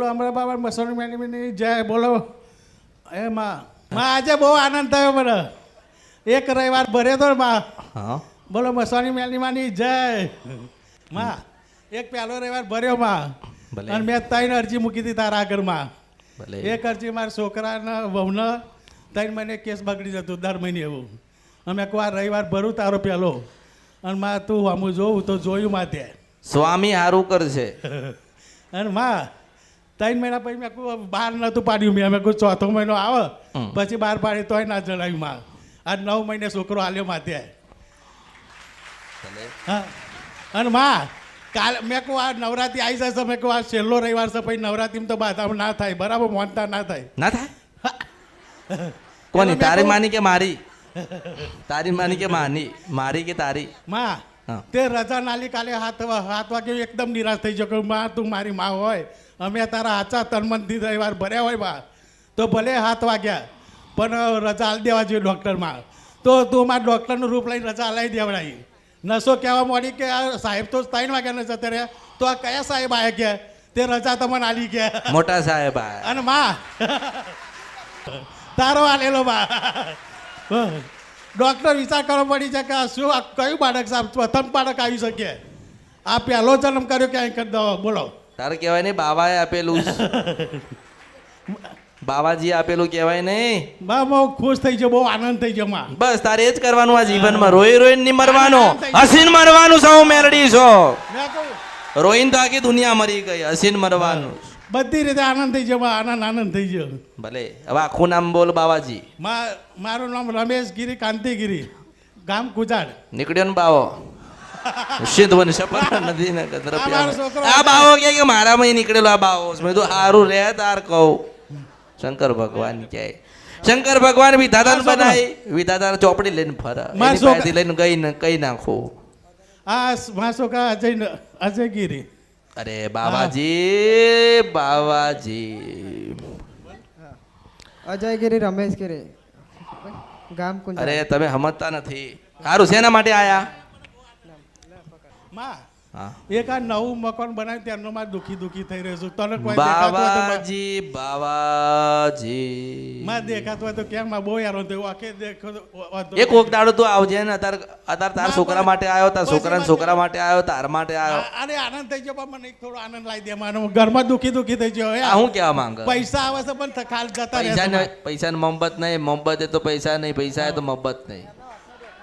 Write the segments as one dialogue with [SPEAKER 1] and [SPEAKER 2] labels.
[SPEAKER 1] બોલો અમરા બાબા મસોની મેની જય બોલો એ માં આજે બહુ આનંદ થયો મને એક રવિવાર ભર્યો તો માં
[SPEAKER 2] હા
[SPEAKER 1] બોલો મસોની મેની જય માં એક પહેલો રવિવાર ભર્યો માં
[SPEAKER 2] ભલે.
[SPEAKER 1] અને મેં 3 અરજી મૂકી હતી તારા આગળમાં
[SPEAKER 2] ભલે
[SPEAKER 1] એક અરજી મારા છોકરાના વહુને 3 મહિને કેસ બગડી જતો દર મહિને એવું અમે કહું આ રવિવાર ભરું તારો પહેલો અને માં તું આમું જોઉં તો જોયું માં તે
[SPEAKER 2] સ્વામી હારું કરશે
[SPEAKER 1] અને માં 3 મહિના પછી મેં કહું બહાર નહોતું પાડ્યું મેં કહું ચોથો મહિનો આવે પછી બહાર પાડી તોય ના જણાવ્યું માં આજ 9 મહિને છોકરો હાલ્યો માં ત્યાં હા અને માં કાલે મેં કહું આ નવરાત્રી આવી જશે મેં કહું આ છેલ્લો રવિવાર છે પછી નવરાત્રીમાં તો બાધા ના થાય બરાબર મોનતા ના થાય
[SPEAKER 2] ના થાય કોની તારી માની કે મારી તારી માની કે મારી કે તારી
[SPEAKER 1] માં
[SPEAKER 2] હા.
[SPEAKER 1] તે રજા નાલી કાલે 7 વાગે એકદમ નિરાશ થઈ ગયો કે માં તું મારી માં હોય અમે તારા હાચા તનમનથી રવિવાર ભર્યા હોય માં તો ભલે 7 વાગ્યા પણ રજા આલી દેવા જોઈએ ડૉક્ટરમાં તો તું મારા ડૉક્ટરનું રૂપ લઈને રજા આલાવી દેવડાવી નસો કહેવા માંડી કે આ સાહેબ તો 3 વાગ્યાને જતા રહ્યા તો આ કયા સાહેબ આવ્યા ગયા તે રજા તમને આલી ગયા
[SPEAKER 2] મોટા સાહેબ આ
[SPEAKER 1] અને માં તારો આલેલો માં ડૉક્ટર વિચાર કરવા પડી છે કે આ શું આ કયું બાળક સાહેબ પ્રથમ બાળક આવી શકે આ પહેલો જન્મ કર્યો ક્યાંય કરી દો બોલો
[SPEAKER 2] તારે કહેવાય નહીં બાબાએ આપેલું બાબાજી આપેલું કહેવાય નહીં
[SPEAKER 1] બા બહુ ખુશ થઈ ગયો બહુ આનંદ થઈ ગયો માં
[SPEAKER 2] બસ તારે એ જ કરવાનું આ જીવનમાં રોઈ રોઈને નહીં મરવાનું હસીન મરવાનું સૌ મેરડી છો
[SPEAKER 1] મેં કહું
[SPEAKER 2] રોઈને તો આખી દુનિયા મરી ગઈ હસીન મરવાનું
[SPEAKER 1] બધી રીતે આનંદ થઈ ગયો માં આનંદ થઈ ગયો
[SPEAKER 2] ભલે હવે આખું નામ બોલ બાબાજી
[SPEAKER 1] મારું નામ રમેશ ગીરી કાંતિગીરી ગામ કુજાડ
[SPEAKER 2] નીકળ્યો ને બાવો સિદ્ધવન શપથ નથી ને
[SPEAKER 1] આ મારો છોકરો.
[SPEAKER 2] આ બાવો કે મારામાં નીકળેલો આ બાવો મેં તો સારું રે તાર કહું શંકર ભગવાન કહે શંકર ભગવાન વિધાતા બનાવી વિધાતા ચોપડી લઈને ફરા
[SPEAKER 1] મારા
[SPEAKER 2] એની
[SPEAKER 1] છોકરા-
[SPEAKER 2] પાસેથી લઈને કઈ નાખો
[SPEAKER 1] આ મારા છોકરા અજય ગીરી
[SPEAKER 2] અરે બાબાજી બાબાજી
[SPEAKER 3] અજયગીરી રમેશગીરી ગામ કુંજ
[SPEAKER 2] અરે તમે સમજતા નથી સારું શેના માટે આયા
[SPEAKER 1] માં
[SPEAKER 2] હા
[SPEAKER 1] એક આ નવું મકાન બનાવ્યું ત્યારનો માં દુખી થઈ રહ્યો છું તને કોઈ દેખાતું હોય તો
[SPEAKER 2] બાબાજી બાબાજી
[SPEAKER 1] માં દેખાતું હોય તો કેમ માં બહુ યાર થયું આખે દેખો
[SPEAKER 2] એક કોક દાડો તું આવજે ને અત્યારે તાર છોકરા માટે આવ્યો તાર છોકરાના છોકરા માટે આવ્યો તાર માટે આવ્યો
[SPEAKER 1] અરે આનંદ થઈ ગયો પણ મને એક થોડો આનંદ લાવી દે માનો ઘરમાં દુખી થઈ ગયો
[SPEAKER 2] આ હું કેવા માંગ
[SPEAKER 1] પૈસા આવે છે પણ ખાલ જતા
[SPEAKER 2] પૈસા
[SPEAKER 1] રહે
[SPEAKER 2] પૈસા મોહબ્બત નહીં મોહબ્બત है तो पैसा नहीं पैसा है तो मोहब्बत नहीं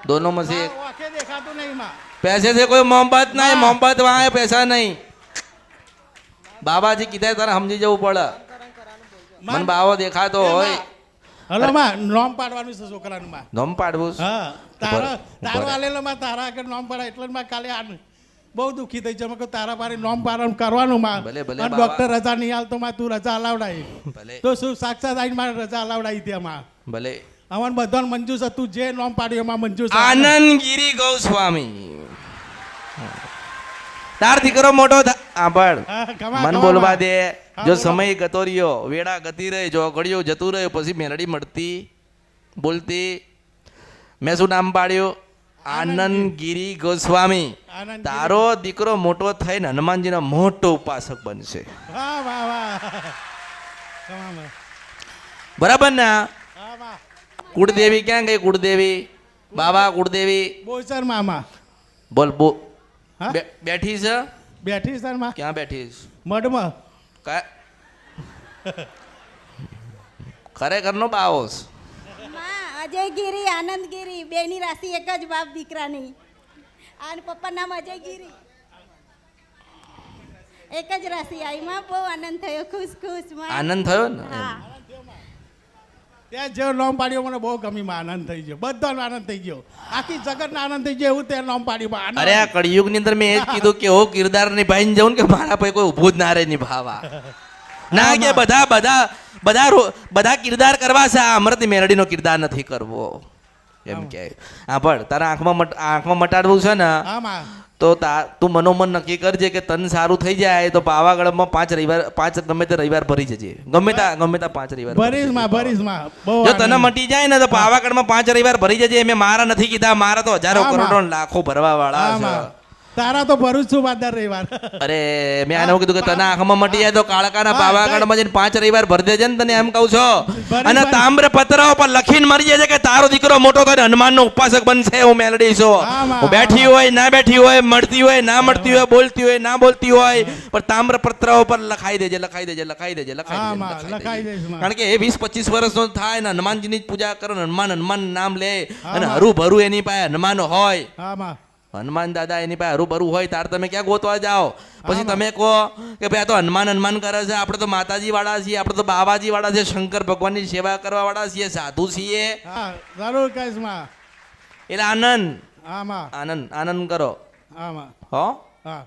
[SPEAKER 2] दोनों में से एक
[SPEAKER 1] આખે દેખાતું નહીં માં
[SPEAKER 2] पैसे से कोई मोहब्बत नहीं मोहब्बत वहाँ है पैसा नहीं बाबाजी કીધા તારે સમજી જવું પડે મન બાવો દેખાતો હોય
[SPEAKER 1] હલો માં નોમ પાડવાનું છે છોકરાનું માં
[SPEAKER 2] નોમ પાડવું છે?
[SPEAKER 1] હા તારો
[SPEAKER 2] બરાબર.
[SPEAKER 1] આલેલો માં તારા આગળ નોમ પાડે એટલે જ માં કાલે બહુ દુખી થઈ છે તારા પારે નોમ પાડવાનું કરવાનું માં
[SPEAKER 2] ભલે, ભલે,
[SPEAKER 1] અને
[SPEAKER 2] બાબા.
[SPEAKER 1] ડોક્ટર રજા નહીં હાલતો માં તું રજા અલાવડાવી
[SPEAKER 2] ભલે
[SPEAKER 1] તો શું સાક્ષાત આવીને મારે રજા અલાવડાવી ત્યાં માં
[SPEAKER 2] ભલે
[SPEAKER 1] અમને બધાને મંજૂર છે તું જે નોમ પાડ્યું એમાં મંજૂર છે
[SPEAKER 2] આનંદગીરી ગૌસ્વામી તાર દીકરો મોટો આંભળ
[SPEAKER 1] હા, ખમા,
[SPEAKER 2] મન
[SPEAKER 1] ખમા,
[SPEAKER 2] બોલવા
[SPEAKER 1] માં.
[SPEAKER 2] દે
[SPEAKER 1] હા,
[SPEAKER 2] જો
[SPEAKER 1] બોલો.
[SPEAKER 2] સમય ગતો રહ્યો વેળા ગતી રહે જો ઘડિયો જતું રહ્યો પછી મેલડી મળતી બોલતી મેં શું નામ પાડ્યું આનંદગીરી ગોસ્વામી
[SPEAKER 1] આનંદગીરી.
[SPEAKER 2] તારો દીકરો મોટો થઈને હનુમાનજીનો મોટો ઉપાસક બનશે
[SPEAKER 1] વાહ વાહ વાહ ખમા, માં.
[SPEAKER 2] બરાબર ને
[SPEAKER 1] હા માં
[SPEAKER 2] કુળદેવી ક્યાં ગઈ કુળદેવી બાબા કુળદેવી
[SPEAKER 1] બોચર મામા
[SPEAKER 2] બોલ બો
[SPEAKER 1] હા?
[SPEAKER 2] બેઠી છે
[SPEAKER 1] બેઠી સર માં
[SPEAKER 2] ક્યાં બેઠી છે
[SPEAKER 1] મઢમાં
[SPEAKER 2] કા ખરેખરનો બાવો છે.
[SPEAKER 4] માં અજયગીરી આનંદગીરી બેની રાશિ એક જ બાપ દીકરાની અને પપ્પા નામ અજયગીરી એક જ રાશિ આવી માં બહુ આનંદ થયો ખુશ ખુશ માં
[SPEAKER 2] આનંદ થયો ને
[SPEAKER 4] હા
[SPEAKER 1] ત્યાં જેવો નોમ પાડ્યો મને બહુ ગમી માં આનંદ થઈ ગયો બધાનો આનંદ થઈ ગયો આખી જગતનો આનંદ થઈ ગયો એવું તે નોમ પાડ્યું માં
[SPEAKER 2] અરે આ કળિયુગ ની અંદર મેં એ જ કીધું કે હું કિરદાર નિભાઈને જાઉં ને કે મારા પાસે કોઈ ઊભું જ ના રહે નિભાવા ના કે બધા કિરદાર કરવા છે આ અમૃત મેરડીનો કિરદાર નથી કરવો એમ કે હા પણ તારા આંખમાં મટાડવું છે ને
[SPEAKER 1] હા માં
[SPEAKER 2] તો તું મનોમન નક્કી કરજે કે તન સારું થઈ જાય તો પાવાગઢમાં 5 ગમે તે રવિવાર ભરી જજે ગમે ત્યાં 5 રવિવાર
[SPEAKER 1] ભરીશ માં બહુ
[SPEAKER 2] જો તને
[SPEAKER 1] આનંદ.
[SPEAKER 2] મટી જાય ને તો પાવાગઢમાં 5 રવિવાર ભરી જજે મેં મારા નથી કીધા મારા તો હજારો
[SPEAKER 1] હા,
[SPEAKER 2] કરોડો
[SPEAKER 1] માં.
[SPEAKER 2] લાખો ભરવા વાળા
[SPEAKER 1] હા,
[SPEAKER 2] છે
[SPEAKER 1] માં. તારા તો ભરું જ છું બાદર રવિવાર
[SPEAKER 2] અરે મેં આને એવું કીધું કે તને આંખમાં મટી જાય તો કાળકાના પાવાગઢમાં જઈને 5 રવિવાર ભરી દેજે ને તને એમ કહું છો.
[SPEAKER 1] ભરી
[SPEAKER 2] અને
[SPEAKER 1] ભરી.
[SPEAKER 2] તામ્ર પતરાઓ પર લખીને મરી જાય છે કે તારો દીકરો મોટો થઈને હનુમાનનો ઉપાસક બનશે. હું મેલડી છું.
[SPEAKER 1] હા, માં.
[SPEAKER 2] હું બેઠી હોય ના બેઠી હોય, મળતી હોય ના મળતી હોય, બોલતી હોય ના બોલતી હોય, પણ તામ્ર પત્રાઓ પર લખાઈ દેજે, લખાઈ દેજે, લખાઈ દેજે,
[SPEAKER 1] હા,
[SPEAKER 2] લખાઈ
[SPEAKER 1] માં,
[SPEAKER 2] દેજે,
[SPEAKER 1] લખાઈ દઈશ, માં.
[SPEAKER 2] કારણ કે એ 20-25 વર્ષનો થાય ને હનુમાનજીની જ પૂજા કરો ને હનુમાન હનુમાન નામ લે
[SPEAKER 1] હા,
[SPEAKER 2] અને
[SPEAKER 1] માં.
[SPEAKER 2] હરું ભરું એની પાસે હનુમાન હોય,
[SPEAKER 1] હા માં
[SPEAKER 2] હનુમાન દાદા એની પાસે હરું હોય તાર તમે ક્યાં ગોતવા જાઓ? પછી
[SPEAKER 1] હા,
[SPEAKER 2] તમે કહો કે ભાઈ આ તો હનુમાન હનુમાન કરે છે, આપણે તો માતાજી વાળા છીએ, આપણે તો બાબાજી વાળા છે, શંકર ભગવાનની સેવા કરવા વાળા છીએ, સાધુ છીએ.
[SPEAKER 1] હા જરૂર કહીશ માં
[SPEAKER 2] એટલે આનંદ
[SPEAKER 1] હા માં
[SPEAKER 2] આનંદ આનંદ કરો
[SPEAKER 1] હા માં
[SPEAKER 2] હો.
[SPEAKER 1] હા